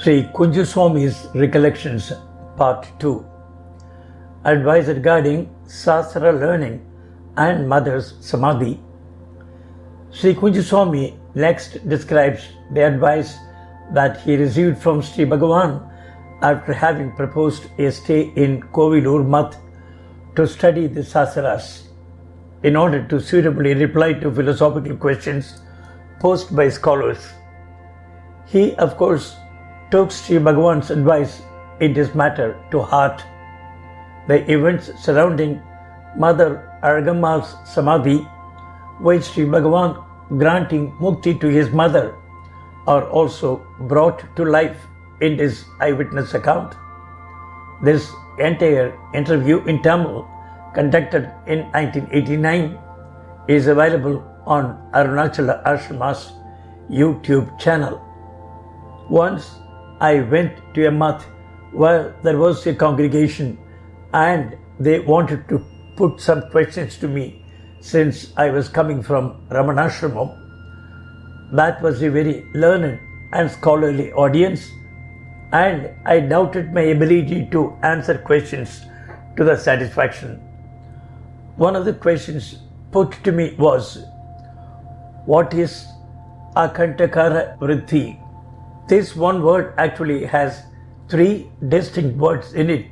Sri Kunju Swami's Recollections, Part 2. Advice regarding Sastra learning and Mother's Samadhi. Sri Kunju Swami next describes the advice that he received from Sri Bhagavan after having proposed a stay in Kovilur Math to study the sastras in order to suitably reply to philosophical questions posed by scholars. He, of course, took Sri Bhagavan's advice in this matter to heart. The events surrounding Mother Azhagammal's Samadhi, with Sri Bhagavan granting mukti to his mother, are also brought to life in his eyewitness account. This entire interview in Tamil, conducted in 1989, is available on Arunachala Ashrama's YouTube channel. Once I went to a math where there was a congregation and they wanted to put some questions to me since I was coming from Ramanasramam. That was a very learned and scholarly audience, and I doubted my ability to answer questions to their satisfaction. One of the questions put to me was, what is akhantakara vritti? This one word actually has three distinct words in it: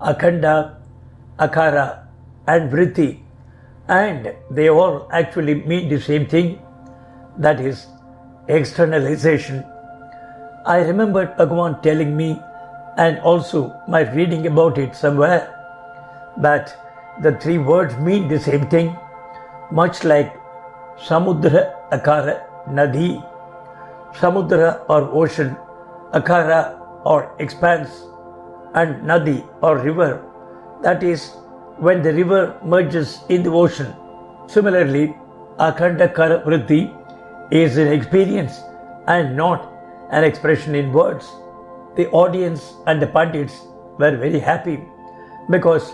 akhanda, akara and vritti, and they all actually mean the same thing, that is externalization. I remembered Bhagavan telling me, and also my reading about it somewhere, that the three words mean the same thing, much like samudra, akara, nadi. Samudra or ocean, akara or expanse, and nadi or river, that is when the river merges in the ocean. Similarly, akhandakara vritti is an experience and not an expression in words. The audience and the pandits were very happy because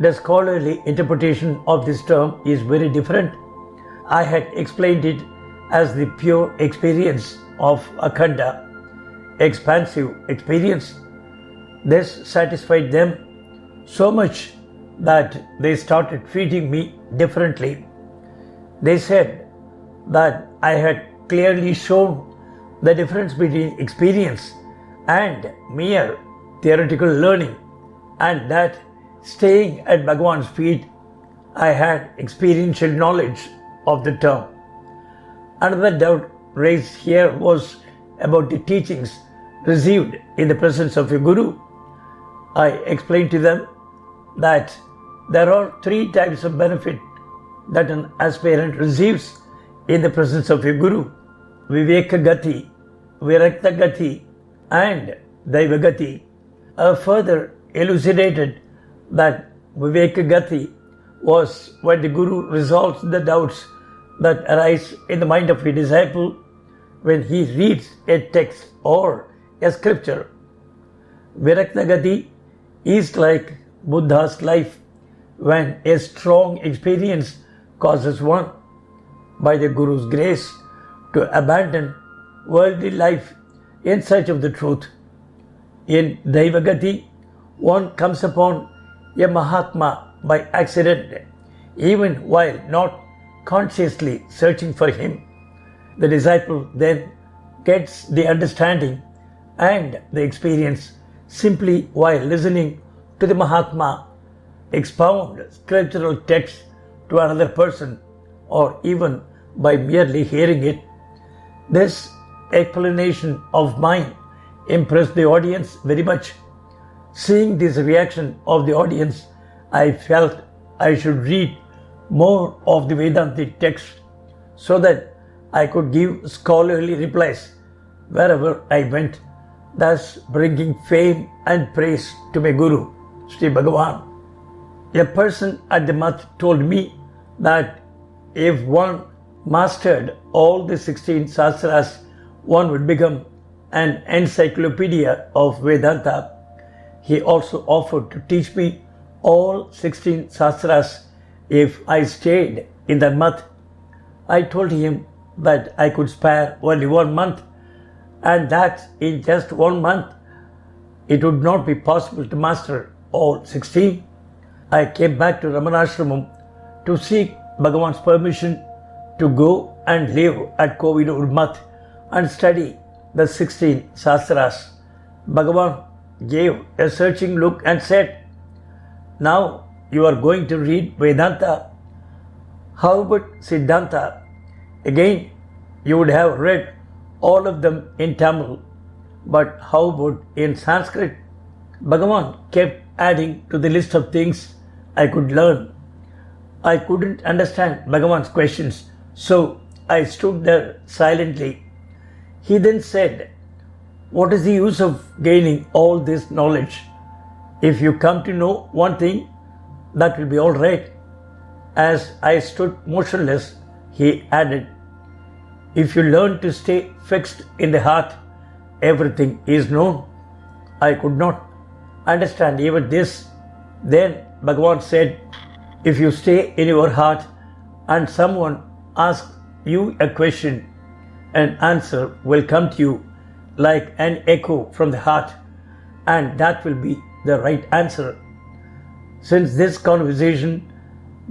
the scholarly interpretation of this term is very different. I had explained it as the pure experience of akhanda, expansive experience. This satisfied them so much that they started treating me differently. They said that I had clearly shown the difference between experience and mere theoretical learning, and that staying at Bhagavan's feet, I had experiential knowledge of the term. Another doubt raised here was about the teachings received in the presence of a guru. I explained to them that there are three types of benefit that an aspirant receives in the presence of a guru: Viveka Gati, Virakta Gati, and Daiva Gati. I further elucidated that Viveka Gati was when the guru resolves the doubts that arise in the mind of a disciple when he reads a text or a scripture. Virakta Gati is like Buddha's life, when a strong experience causes one, by the Guru's grace, to abandon worldly life in search of the truth. In Daivagati, one comes upon a Mahatma by accident, even while not consciously searching for him. The disciple then gets the understanding and the experience simply while listening to the Mahatma expound scriptural text to another person, or even by merely hearing it. This explanation of mine impressed the audience very much. Seeing this reaction of the audience, I felt I should read more of the Vedantic text so that I could give scholarly replies wherever I went, thus bringing fame and praise to my Guru, Sri Bhagavan. A person at the Math told me that if one mastered all the 16 sastras, one would become an encyclopedia of Vedanta. He also offered to teach me all 16 sastras if I stayed in the Math. I told him that I could spare only 1 month and that in just 1 month it would not be possible to master all 16. I came back to Ramanasramam to seek Bhagavan's permission to go and live at Kovilur Math and study the 16 sastras. Bhagavan gave a searching look and said, "Now you are going to read Vedanta. How about Siddhanta? Again, you would have read all of them in Tamil, but how about in Sanskrit?" Bhagavan kept adding to the list of things I could learn. I couldn't understand Bhagavan's questions, so I stood there silently. He then said, "What is the use of gaining all this knowledge? If you come to know one thing, that will be all right." As I stood motionless, he added, "If you learn to stay fixed in the heart, everything is known." I could not understand even this. Then Bhagavan said, "If you stay in your heart and someone asks you a question, an answer will come to you like an echo from the heart, and that will be the right answer." Since this conversation,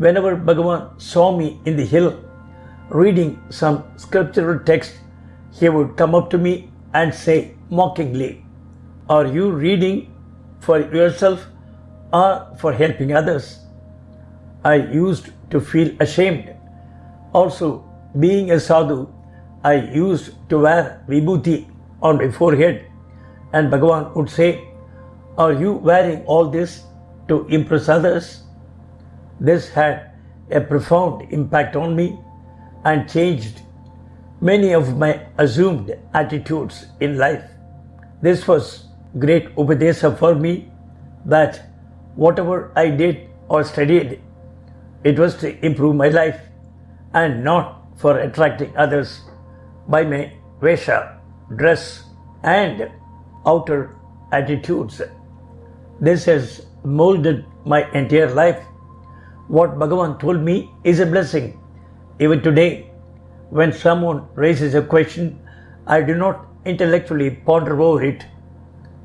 whenever Bhagavan saw me in the hill reading some scriptural text, he would come up to me and say mockingly, "Are you reading for yourself or for helping others?" I used to feel ashamed. Also, being a sadhu, I used to wear vibhuti on my forehead, and Bhagavan would say, "Are you wearing all this to impress others?" This had a profound impact on me and changed many of my assumed attitudes in life. This was great upadesa for me, that whatever I did or studied, it was to improve my life and not for attracting others by my vesha, dress and outer attitudes. This has molded my entire life. What Bhagavan told me is a blessing. Even today, when someone raises a question, I do not intellectually ponder over it,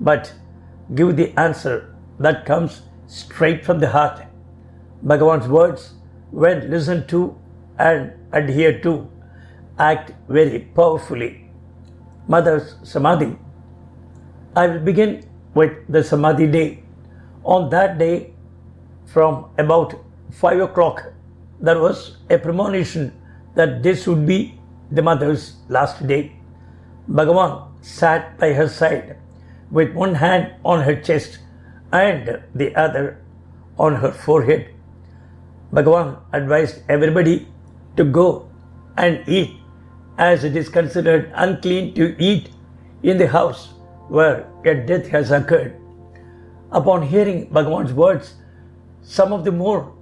but give the answer that comes straight from the heart. Bhagavan's words, when listened to and adhered to, act very powerfully. Mother's Samadhi. I will begin with the Samadhi day. On that day, from about 5 o'clock, there was a premonition that this would be the mother's last day. Bhagavan sat by her side with one hand on her chest and the other on her forehead. Bhagavan advised everybody to go and eat, as it is considered unclean to eat in the house where a death has occurred. Upon hearing Bhagavan's words, some of the more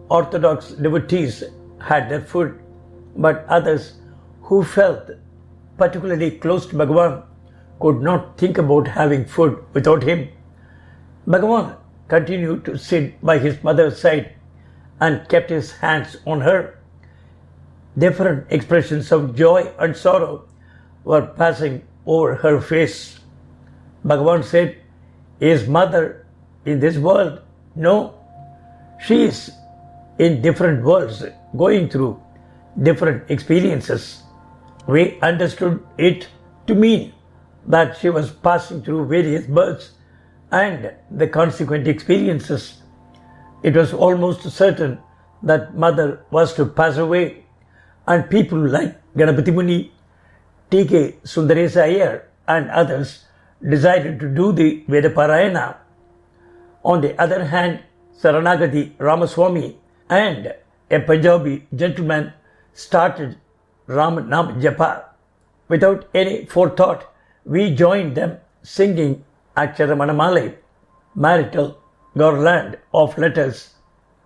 orthodox devotees had their food, but others who felt particularly close to Bhagavan could not think about having food without him. Bhagavan continued to sit by his mother's side and kept his hands on her. Different expressions of joy and sorrow were passing over her face. Bhagavan said, "Is mother in this world?" "No, she is in different worlds, going through different experiences." We understood it to mean that she was passing through various births and the consequent experiences. It was almost certain that mother was to pass away, and people like Ganapati Muni, T.K. Sundaresa Iyer and others decided to do the Vedaparayana. On the other hand, Saranagati Ramaswami and a Punjabi gentleman started Ramanam Japa. Without any forethought, we joined them singing Aksharamanamale, marital garland of letters,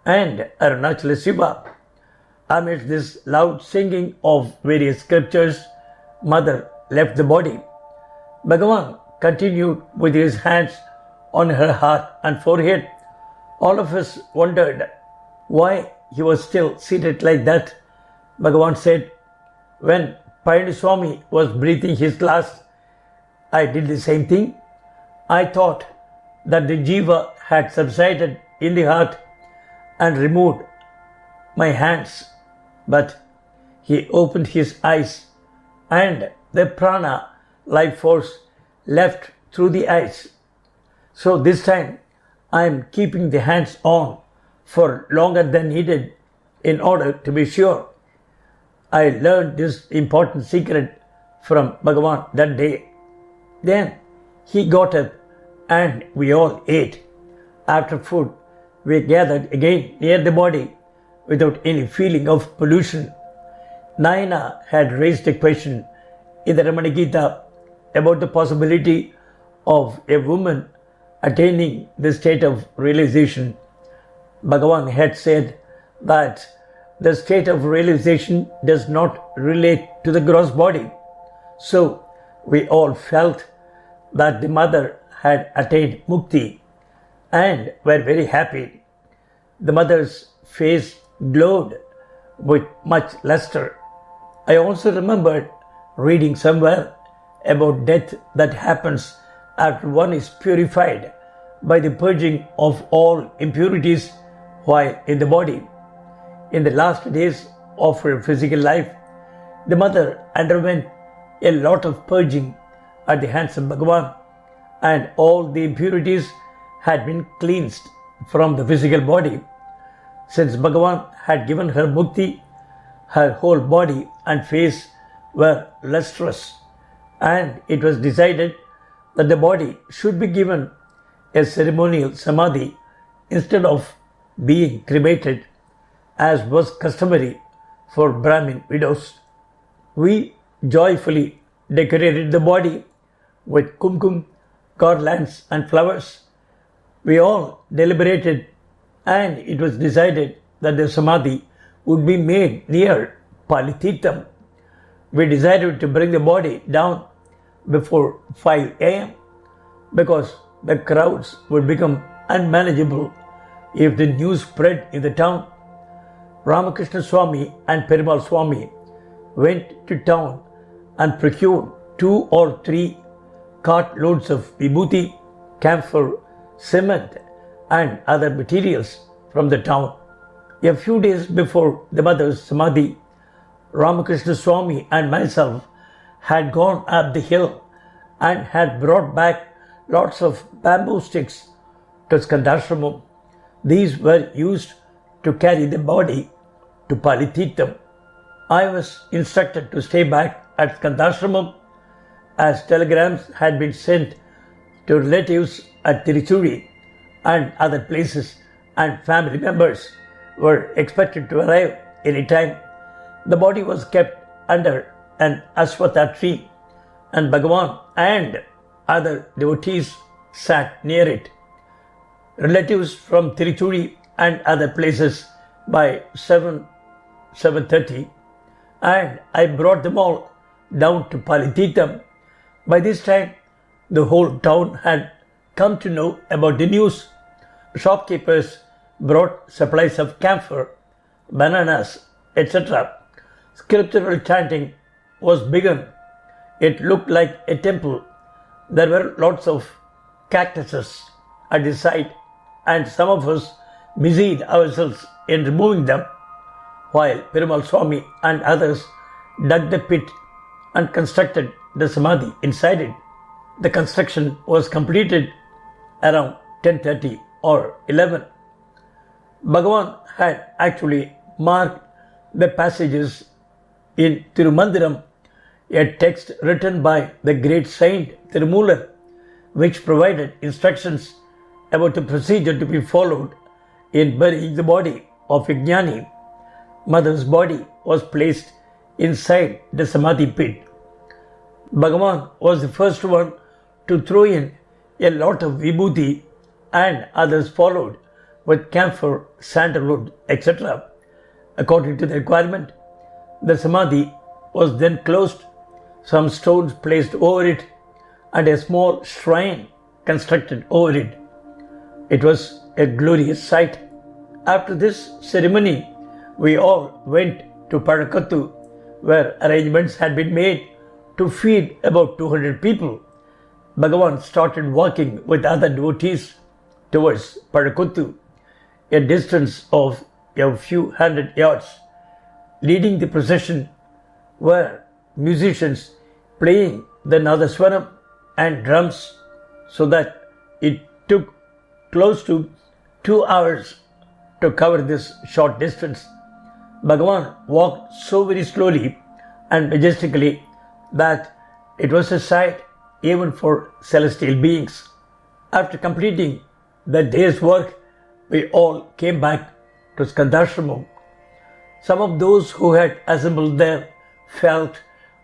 and Arunachala Shiva. Amidst this loud singing of various scriptures, mother left the body. Bhagavan continued with his hands on her heart and forehead. All of us wondered why he was still seated like that. Bhagavan said, when Kunju Swami was breathing his last, I did the same thing. I thought that the jiva had subsided in the heart and removed my hands, but he opened his eyes and the prana, life force, left through the eyes. So this time I am keeping the hands on for longer than needed in order to be sure. I learned this important secret from Bhagavan that day. Then he got up and we all ate. After food, we gathered again near the body without any feeling of pollution. Nayana had raised a question in the Ramana Gita about the possibility of a woman attaining the state of realization. Bhagavan had said that the state of realization does not relate to the gross body. So we all felt that the mother had attained mukti and were very happy. The mother's face glowed with much luster. I also remembered reading somewhere about death that happens after one is purified by the purging of all impurities while in the body. In the last days of her physical life, the mother underwent a lot of purging at the hands of Bhagavan, and all the impurities had been cleansed from the physical body. Since Bhagavan had given her mukti, her whole body and face were lustrous, and it was decided that the body should be given a ceremonial samadhi instead of being cremated, as was customary for Brahmin widows. We joyfully decorated the body with kumkum, garlands and flowers. We all deliberated and it was decided that the samadhi would be made near Palithitam. We decided to bring the body down before 5 a.m. because the crowds would become unmanageable if the news spread in the town. Ramakrishna Swami and Perumal Swami went to town and procured 2 or 3 cart loads of vibhuti, camphor, cement and other materials from the town. A few days before the mother's samadhi, Ramakrishna Swami and myself had gone up the hill and had brought back lots of bamboo sticks to Skandashramam. These were used to carry the body to Palithitam. I was instructed to stay back at Skandashramam as telegrams had been sent to relatives at Tiruchuri and other places, and family members were expected to arrive any time. The body was kept under an Aswatha tree and Bhagavan and other devotees sat near it. Relatives from Tiruchuri and other places by 7:30, and I brought them all down to Palithitam. By this time, the whole town had come to know about the news. Shopkeepers brought supplies of camphor, bananas, etc. Scriptural chanting was begun. It looked like a temple. There were lots of cactuses at the site, and some of us busied ourselves in removing them, while Perumal Swami and others dug the pit and constructed the samadhi inside it. The construction was completed around 10:30 or 11. Bhagavan had actually marked the passages in Tirumandiram, a text written by the great saint Tirumular, which provided instructions about the procedure to be followed in burying the body of a jnani. Mother's body was placed inside the samadhi pit. Bhagavan was the first one to throw in a lot of vibhuti, and others followed with camphor, sandalwood, etc. According to the requirement, the samadhi was then closed, some stones placed over it, and a small shrine constructed over it. It was a glorious sight. After this ceremony, we all went to Padakattu, where arrangements had been made to feed about 200 people. Bhagavan started walking with other devotees towards Parakuttu, a distance of a few hundred yards. Leading the procession were musicians playing the Nadaswaram and drums, so that it took close to 2 hours to cover this short distance. Bhagavan walked so very slowly and majestically that it was a sight even for celestial beings. After completing the day's work, we all came back to Skandashramam. Some of those who had assembled there felt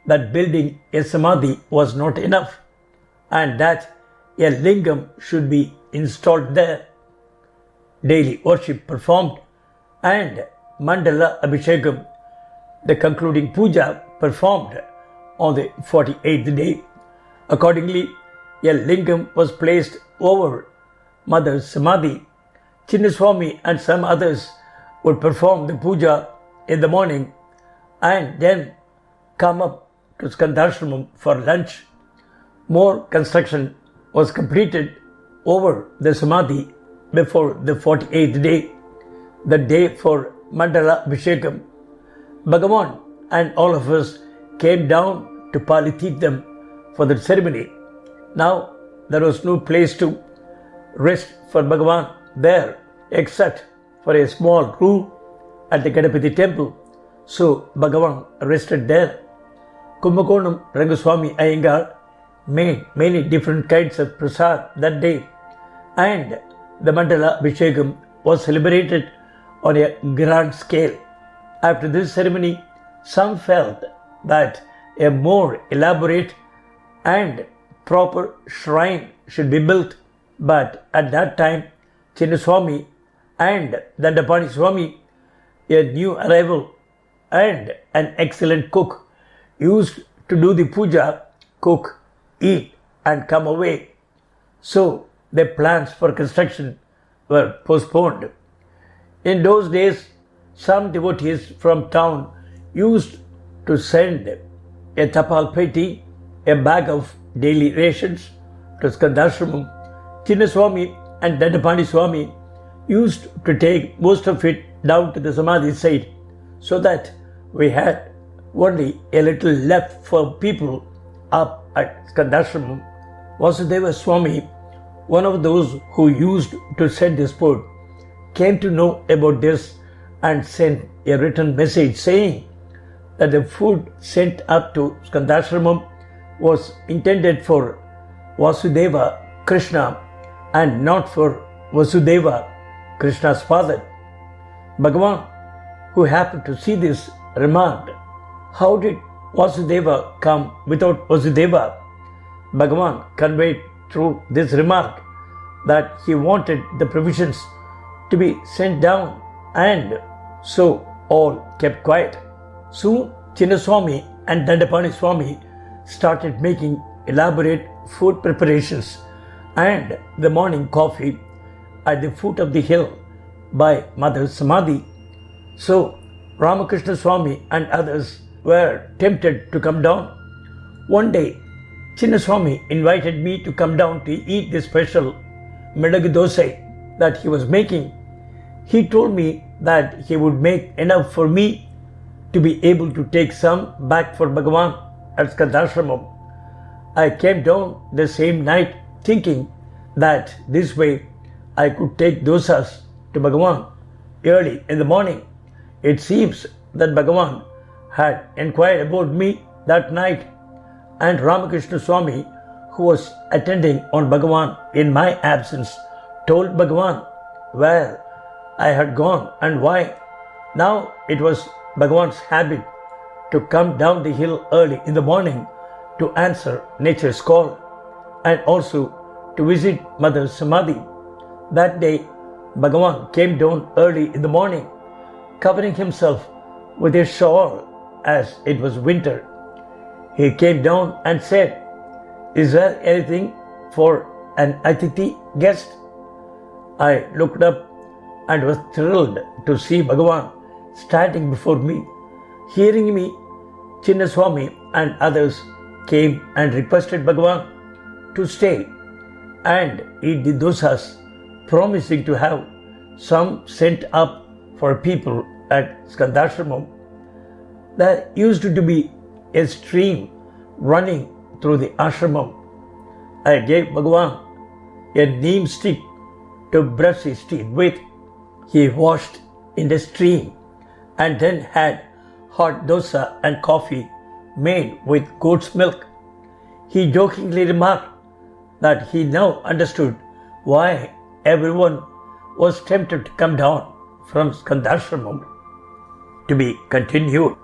that building a Samadhi was not enough and that a lingam should be installed there. Daily worship performed and Mandala Abhishekam, the concluding puja, performed on the 48th day. Accordingly, a lingam was placed over Mother Samadhi. Kunju Swami and some others would perform the puja in the morning and then come up to Skandashramam for lunch. More construction was completed over the Samadhi before the 48th day, the day for Mandala Abhishekam. Bhagavan and all of us came down to Palititham for the ceremony. Now there was no place to rest for Bhagavan there except for a small room at the Ganapati temple. So Bhagavan rested there. Kumbakonam Rangaswami Iyengar made many different kinds of prasad that day, and the Mandala Abhishekam was celebrated on a grand scale. After this ceremony, some felt that a more elaborate and proper shrine should be built, but at that time, Kunju Swami and Dandapani Swami, a new arrival and an excellent cook, used to do the puja, cook, eat and come away. So their plans for construction were postponed. In those days, some devotees from town used to send a tapal peti, a bag of daily rations, to Skandashramam. Kunju Swami and Dandapani Swami used to take most of it down to the Samadhi side, so that we had only a little left for people up at Skandashramam. Vasudeva Swami, one of those who used to send this food, came to know about this and sent a written message saying that the food sent up to Skandashramam was intended for Vasudeva Krishna and not for Vasudeva, Krishna's father. Bhagavan, who happened to see this, remarked, "How did Vasudeva come without Vasudeva?" Bhagavan conveyed through this remark that he wanted the provisions to be sent down, and so all kept quiet. Soon Kunju Swami and Dandapani Swami started making elaborate food preparations and the morning coffee at the foot of the hill by Mother Samadhi. So Ramakrishna Swami and others were tempted to come down. One day, Kunju Swami invited me to come down to eat the special midagu dosai that he was making. He told me that he would make enough for me to be able to take some back for Bhagavan at Skandashramam. I came down the same night thinking that this way I could take dosas to Bhagavan early in the morning. It seems that Bhagavan had inquired about me that night, and Ramakrishna Swami, who was attending on Bhagavan in my absence, told Bhagavan where I had gone and why. Now it was Bhagavan's habit to come down the hill early in the morning to answer nature's call and also to visit Mother Samadhi. That day, Bhagavan came down early in the morning, covering himself with a shawl as it was winter. He came down and said, "Is there anything for an Atiti guest?" I looked up and was thrilled to see Bhagavan standing before me. Hearing me, Kunju Swami and others came and requested Bhagavan to stay and eat the dosas, promising to have some sent up for people at Skandashramam. There used to be a stream running through the ashramam. I gave Bhagavan a neem stick to brush his teeth with. He washed in the stream and then had hot dosa and coffee made with goat's milk. He jokingly remarked that he now understood why everyone was tempted to come down from Skandashramam. To be continued.